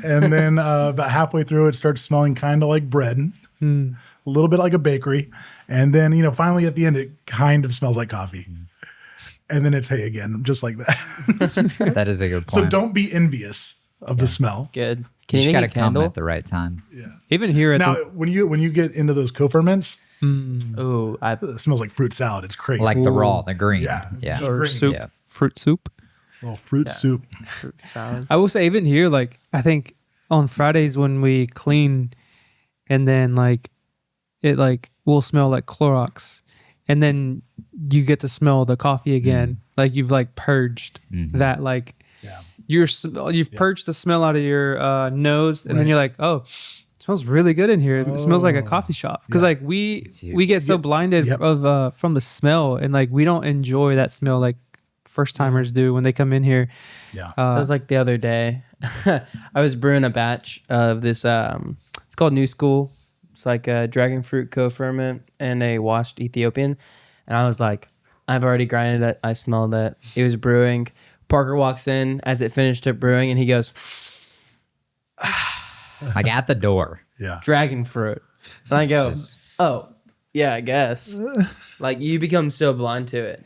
and then about halfway through, it starts smelling kind of like bread, a little bit like a bakery, and then finally at the end, it kind of smells like coffee, and then it's hay again, just like that. That is a good So point. don't be envious of the smell. Good. You Can just you got make to a come candle? at the right time. Even here at Now, the when you get into those co-ferments, Ooh, it smells like fruit salad. It's crazy. Like the raw, the green. Yeah. Yeah. or green. soup, Yeah. fruit soup. little fruit soup. fruit salad. I will say, even here, like I think on Fridays when we clean, and then like it like will smell like Clorox, and then you get to smell the coffee again, like you've like purged that like Yeah. you've purged the smell out of your nose, and then Right. you're like, oh, it smells really good in here. It smells like a coffee shop because like we get so blinded Yep. of from the smell, and like we don't enjoy that smell like first timers do when they come in here. Yeah. That was like the other day. I was brewing a batch of this. It's called New School. It's like a dragon fruit co-ferment and a washed Ethiopian. And I was like, I've already grinded it. I smelled it. It was brewing. Parker walks in as it finished up brewing, and he goes, Like at the door. Yeah. dragon fruit. And I go, just- oh, yeah, I guess. Like you become so blind to it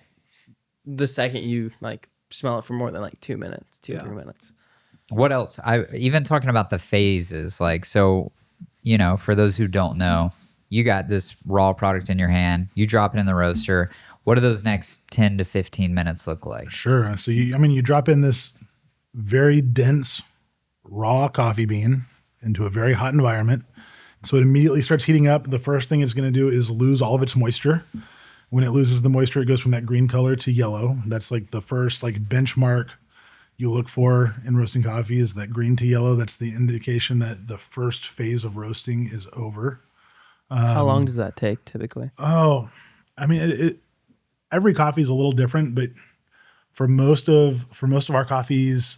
the second you like smell it for more than like 2 minutes, 3 minutes. What else? I even talking about the phases, like, so, for those who don't know, you got this raw product in your hand, you drop it in the roaster. What do those next 10 to 15 minutes look like? Sure. So you drop in this very dense raw coffee bean into a very hot environment. So it immediately starts heating up. The first thing it's going to do is lose all of its moisture. When it loses the moisture, it goes from that green color to yellow. That's like the first like benchmark you look for in roasting coffee is that green to yellow. That's the indication that the first phase of roasting is over. How long does that take typically? Oh, I mean, every coffee is a little different, but for most of our coffees,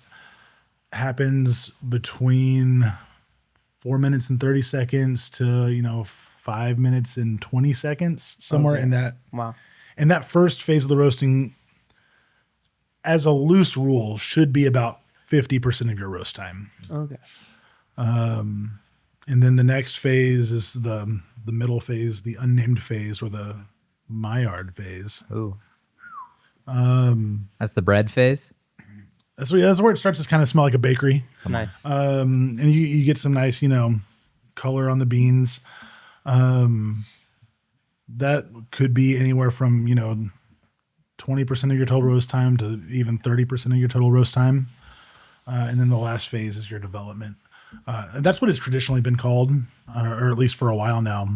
happens between 4 minutes and 30 seconds to 5 minutes and 20 seconds, somewhere in that. Wow. And that first phase of the roasting, as a loose rule, should be about 50% of your roast time. Okay. And then the next phase is the middle phase, the unnamed phase, or the Maillard phase. Ooh. That's the bread phase. That's where it starts to kind of smell like a bakery. Nice. And you get some nice, color on the beans. That could be anywhere from 20% of your total roast time to even 30% of your total roast time. And then the last phase is your development. And that's what it's traditionally been called, or at least for a while now.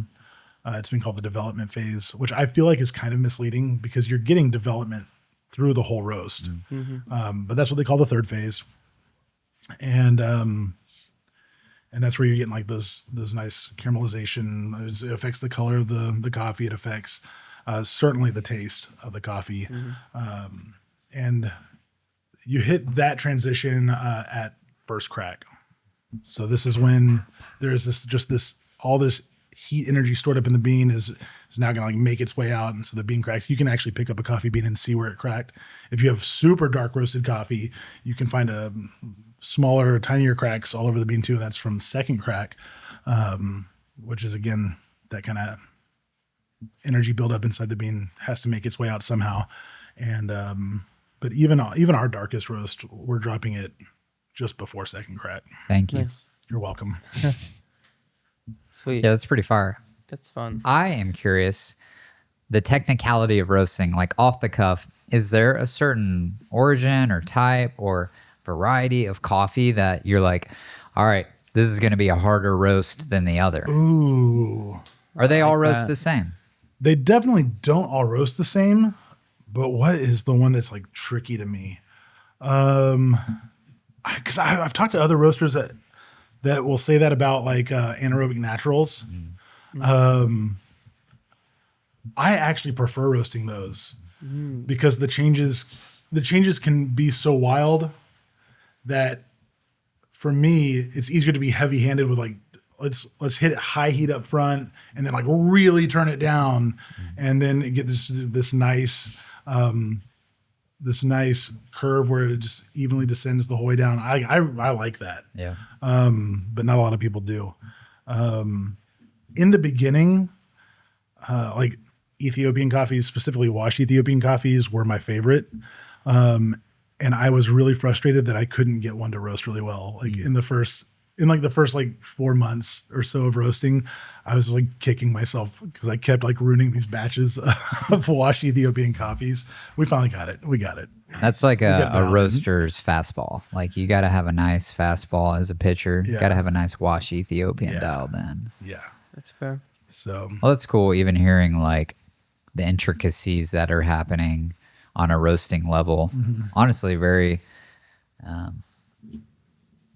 It's been called the development phase, which I feel like is kind of misleading because you're getting development through the whole roast. But that's what they call the third phase. And that's where you're getting like those nice caramelization. It affects the color of the coffee. It affects certainly the taste of the coffee. And you hit that transition at first crack. So this is when there's all this heat energy stored up in the bean is now going to like make its way out, and so the bean cracks. You can actually pick up a coffee bean and see where it cracked. If you have super dark roasted coffee, you can find a smaller, tinier cracks all over the bean too. That's from second crack. which is again that kind of energy buildup inside the bean has to make its way out somehow. And but even our darkest roast, we're dropping it just before second crack. Thank you. Nice. You're welcome. Sweet. Yeah, that's pretty fire. That's fun. I am curious, the technicality of roasting, like off the cuff, is there a certain origin or type or variety of coffee that you're like, all right, this is going to be a harder roast than the other? Ooh. Are they all roast that. the same? They definitely don't all roast the same, but what is the one that's like tricky to me? Because I've talked to other roasters that will say that about like anaerobic naturals. I actually prefer roasting those because the changes can be so wild that for me it's easier to be heavy handed with like let's hit it high heat up front and then like really turn it down and then get this nice curve where it just evenly descends the whole way down. I like that. Yeah. But not a lot of people do. In the beginning, like Ethiopian coffees, specifically washed Ethiopian coffees, were my favorite. And I was really frustrated that I couldn't get one to roast really well. Like in the first 4 months or so of roasting, I was like kicking myself because I kept like ruining these batches of washed Ethiopian coffees. We finally got it. We got it. That's like got a dialed in. roaster's fastball. Like you got to have a nice fastball as a pitcher. You Yeah. got to have a nice wash Ethiopian Yeah. dialed in. Yeah. That's fair. So Well, that's cool. Even hearing like the intricacies that are happening on a roasting level. Honestly, very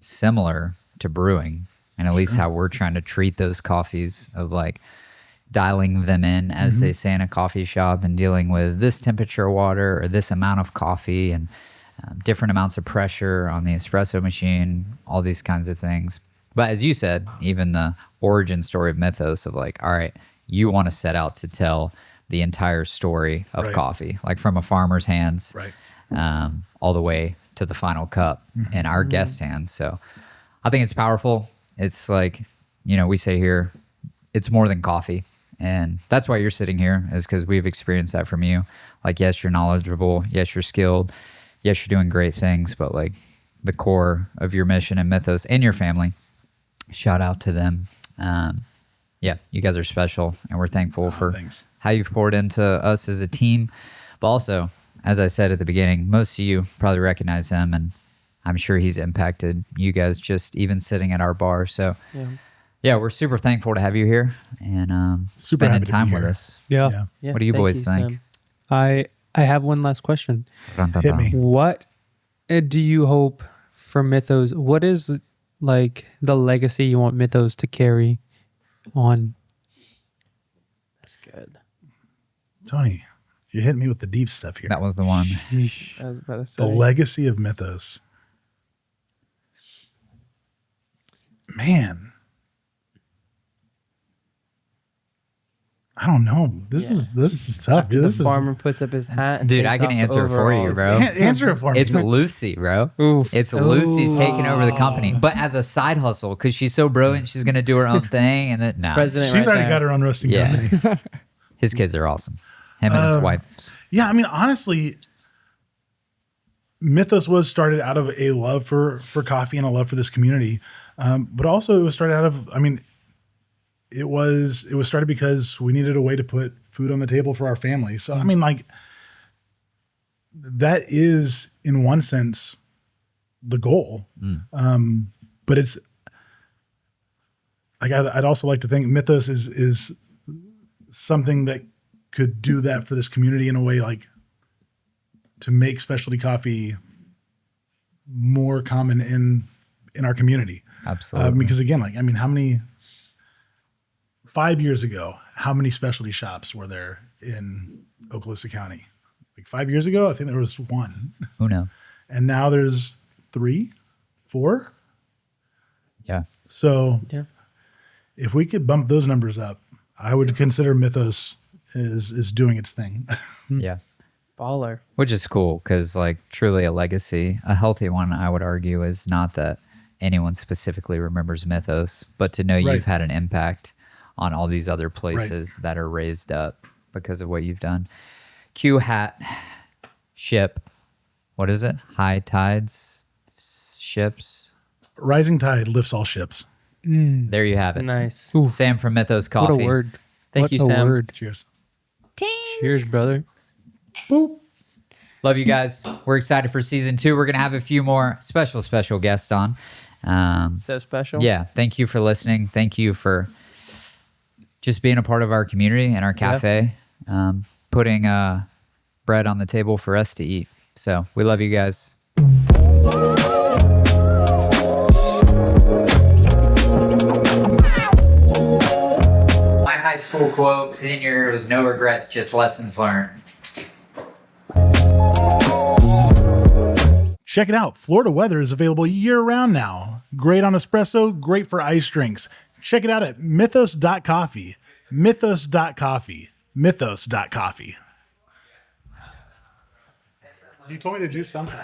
similar to brewing, and at least how we're trying to treat those coffees of like dialing them in, as they say in a coffee shop, and dealing with this temperature water or this amount of coffee and different amounts of pressure on the espresso machine, all these kinds of things. But as you said, even the origin story of Mythos of like, all right, you want to set out to tell the entire story of Right. coffee, like from a farmer's hands, right. all the way to the final cup in our guest hands. So I think it's powerful. It's like, we say here, it's more than coffee. And that's why you're sitting here, is because we've experienced that from you. Like, yes, you're knowledgeable. Yes, you're skilled. Yes, you're doing great things. But like the core of your mission and Mythos and your family, shout out to them. Yeah, you guys are special. And we're thankful for thanks. how you've poured into us as a team. But also, as I said at the beginning, most of you probably recognize him, and I'm sure he's impacted you guys just even sitting at our bar. So, yeah, we're super thankful to have you here and Super spending happy to be time with here. us. Yeah. Yeah. Yeah, What do you thank boys think? Sam. I have one last question. Hit me. What do you hope for Mythos? What is like the legacy you want Mythos to carry on? That's good. Tony, you hit me with the deep stuff here. That was the one. I was about to The say. legacy of Mythos. Man. I don't know. This is tough. After This the farmer puts up his hat and Dude, takes I can off the answer for you, overalls. bro. Answer it for me. It's Lucy, bro. Oof. It's Lucy's taking over the company, but as a side hustle, because she's so brilliant, she's gonna do her own thing, and then President She's right already there. got her own roasting Yeah. company. his kids are awesome. Him and his wife. Yeah, I mean, honestly, Mythos was started out of a love for coffee and a love for this community, but also it was started out of. I mean, it was started because we needed a way to put food on the table for our family. So I mean, like, that is in one sense the goal, but it's. Like, I'd also like to think Mythos is something that could do that for this community in a way, like to make specialty coffee more common in our community. Absolutely. Because again, like, I mean, 5 years ago, how many specialty shops were there in Okaloosa County? Like 5 years ago, I think there was one, Who knows? and now there's 3, 4. Yeah. So Yeah. if we could bump those numbers up, I would consider Mythos is doing its thing. Yeah. Baller. Which is cool because, like, truly a legacy, a healthy one, I would argue, is not that anyone specifically remembers Mythos, but to know Right. you've had an impact on all these other places that are raised up because of what you've done. Q hat ship. What is it? High tides ships. Rising tide lifts all ships. There you have it. Nice. Ooh, Sam from Mythos what Coffee. a word. Thank What you, a Sam. word. Cheers. Cheers, brother. Love you guys. We're excited for season 2. We're going to have a few more special guests on. So special. Yeah. Thank you for listening. Thank you for just being a part of our community and our cafe, putting bread on the table for us to eat. So we love you guys. My high school quote senior was no regrets, just lessons learned. Check it out. Florida weather is available year-round now. Great on espresso, great for iced drinks. Check it out at mythos.coffee. Mythos.coffee. Mythos.coffee. You told me to do something.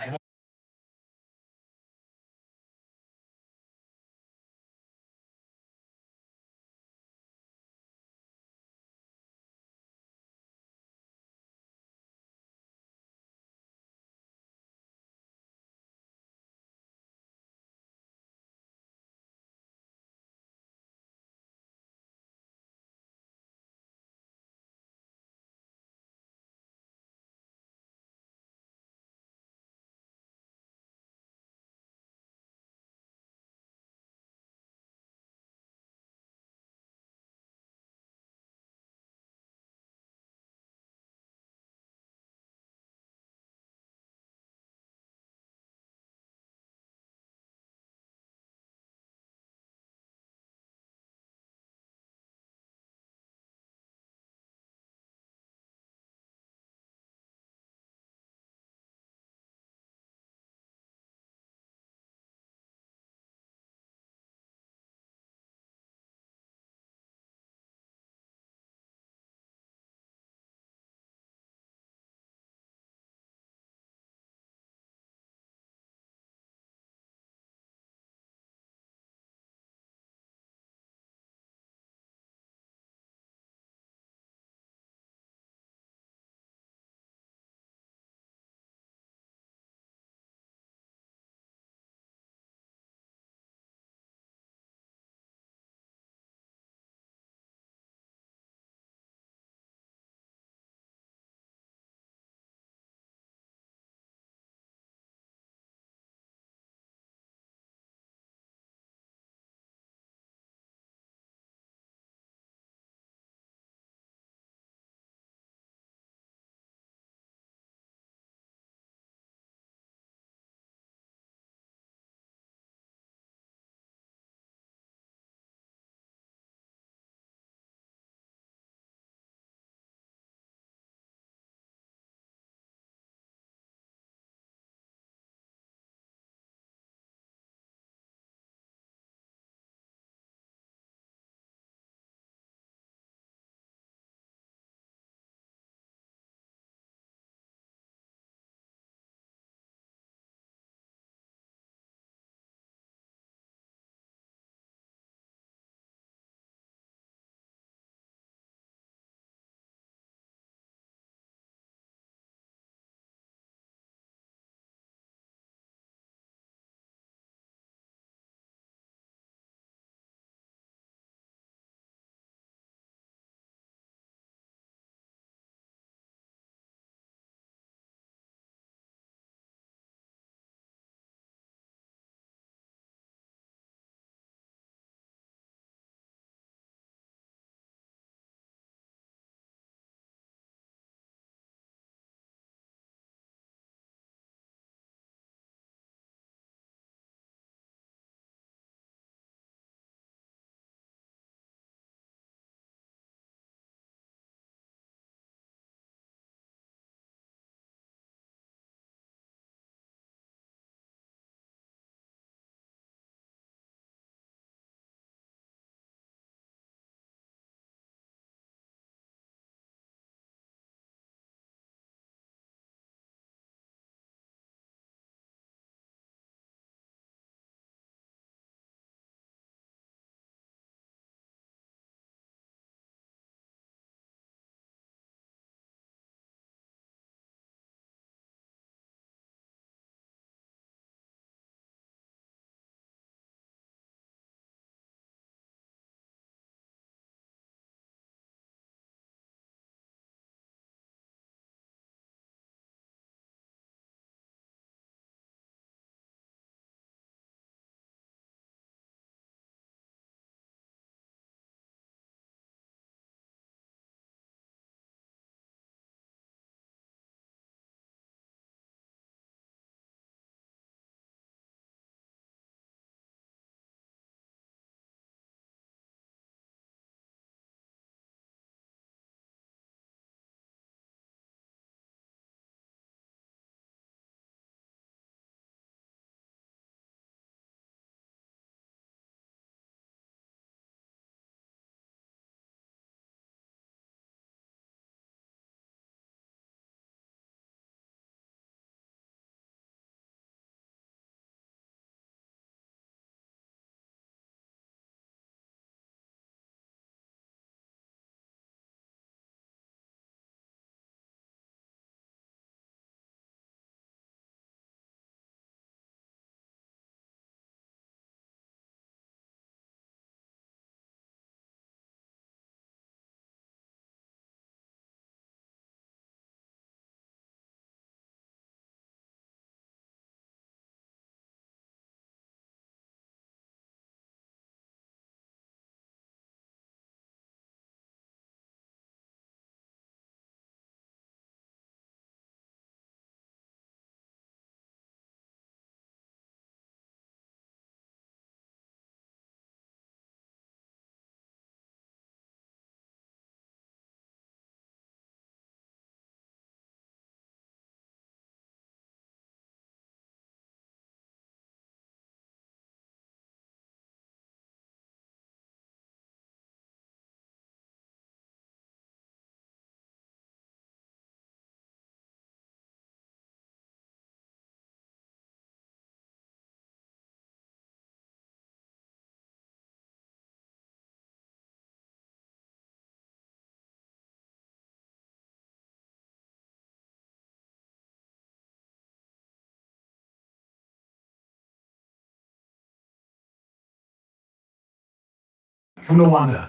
Come to Wanda.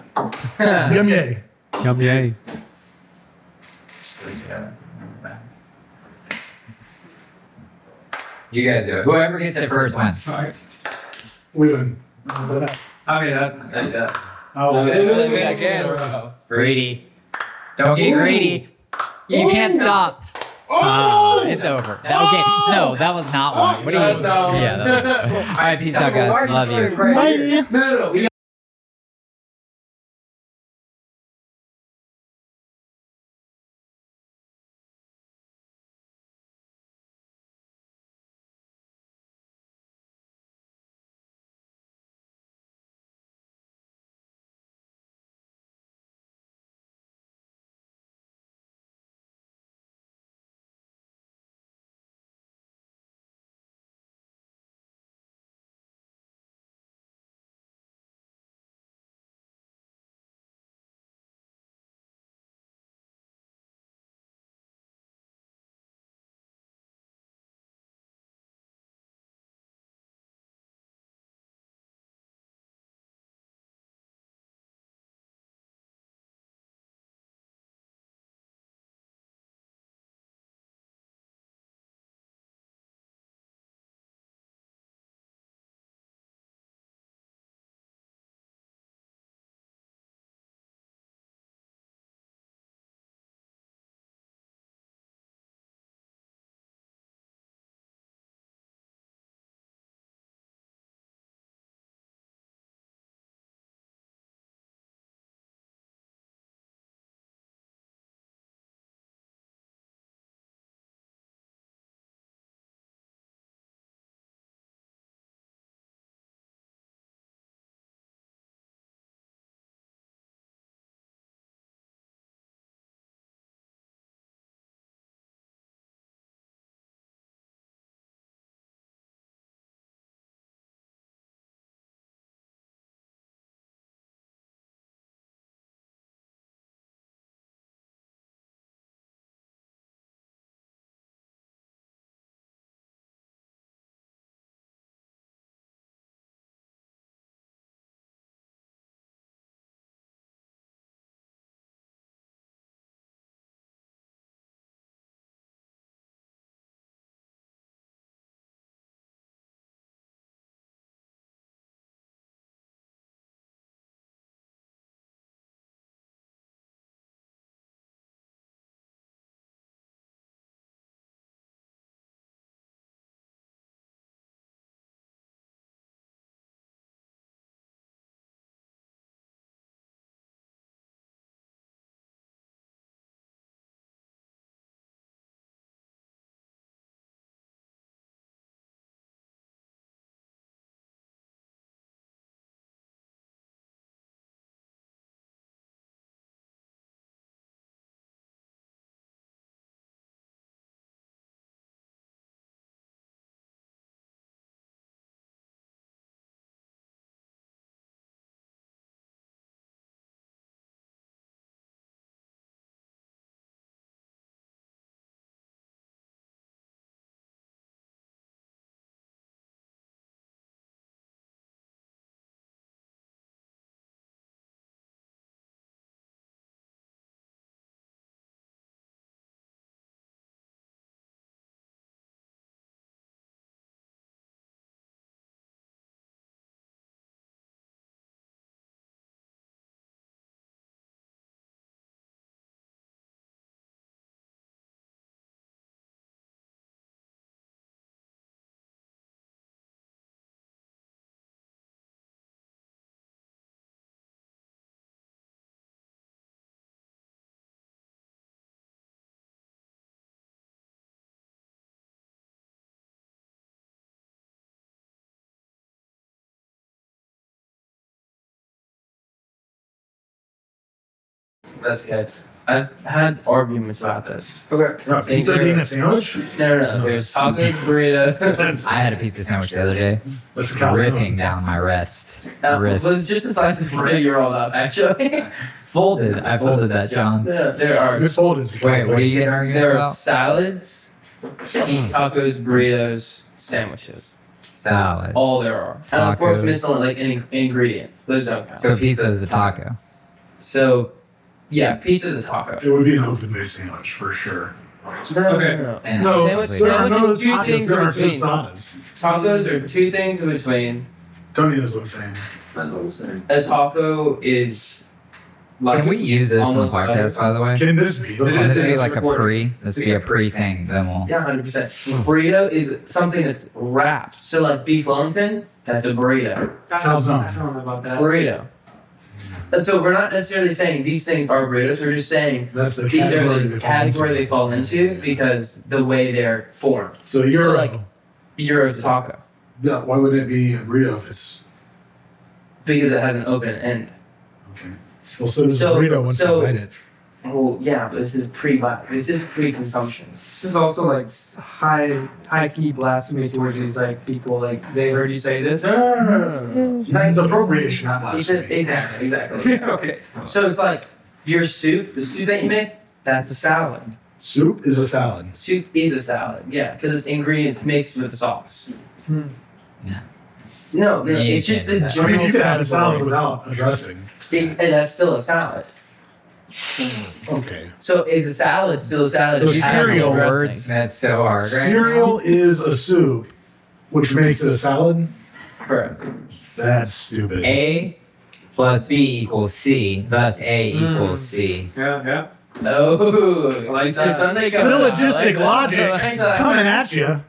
Yum yay. Yum yay. You guys do it. Whoever gets it first wins. We win. I mean, that. Oh, Greedy. Don't get greedy. You can't stop. It's over. Okay, no, that was not one. What do you? Yeah, that was. All right, peace out, guys. Love you. bye. No. That's good. I've had arguments about this. Okay. Pizza being a sandwich? No. There's tacos, burritos. I had a pizza sandwich the other day, Let's go. ripping down my wrist. It was just a slice of pizza you rolled up, actually. Folded. I folded that, John. There are It's folded. Wait, what are you getting arguments there are about? salads, tacos, burritos, sandwiches. Salads. All there are. And of course, Tacos. miscellaneous like ingredients. Those don't count. So pizza is a taco. So, yeah, pizza's a taco. It would be an open-faced sandwich for sure. No. And No, Sandwich- there are no sandwich is two tacos, things there in are between. tostadas. Tacos are two things in between. Tony knows what I'm saying. I know what I'm saying. A taco is like Can we use this on the almost podcast, by the way? Can this be? Can this be is like a recorded. pre? This be a pre thing. Then we'll. Yeah, 100%. Burrito is something that's wrapped. So like beef Wellington, that's a burrito. Calzone. I don't know about that. Burrito. And so we're not necessarily saying these things are burritos. We're just saying That's the these category are they the fall category into. they fall into because the way they're formed. So Euro. like- Euro's a taco yeah, why wouldn't it be a burrito if it's because it has an open end. okay? Well, so does So- a burrito once so- you bite it. Well, yeah, but this is pre-consumption. This is also like high key blasphemy towards these like people. Like they heard you say this. No. It's appropriation, not It's blasphemy. exactly. Okay. So it's like your soup, the soup that you make, that's a salad. Soup is a salad. Soup is a salad, yeah, because it's ingredients mixed with the sauce. Hmm. No, Yeah, it's just the I mean, I general mean, you can have a salad category. without a dressing. And that's still a salad. Okay. So is a salad still a salad? So if it has no cereal dressing? That's so hard. Right Cereal is a soup, which makes it a salad. Correct. That's stupid. A plus B equals C. Thus A equals C. Yeah, yeah. Oh, like Easter that. Sunday coming up. I Syllogistic like that. logic I like that. coming at you.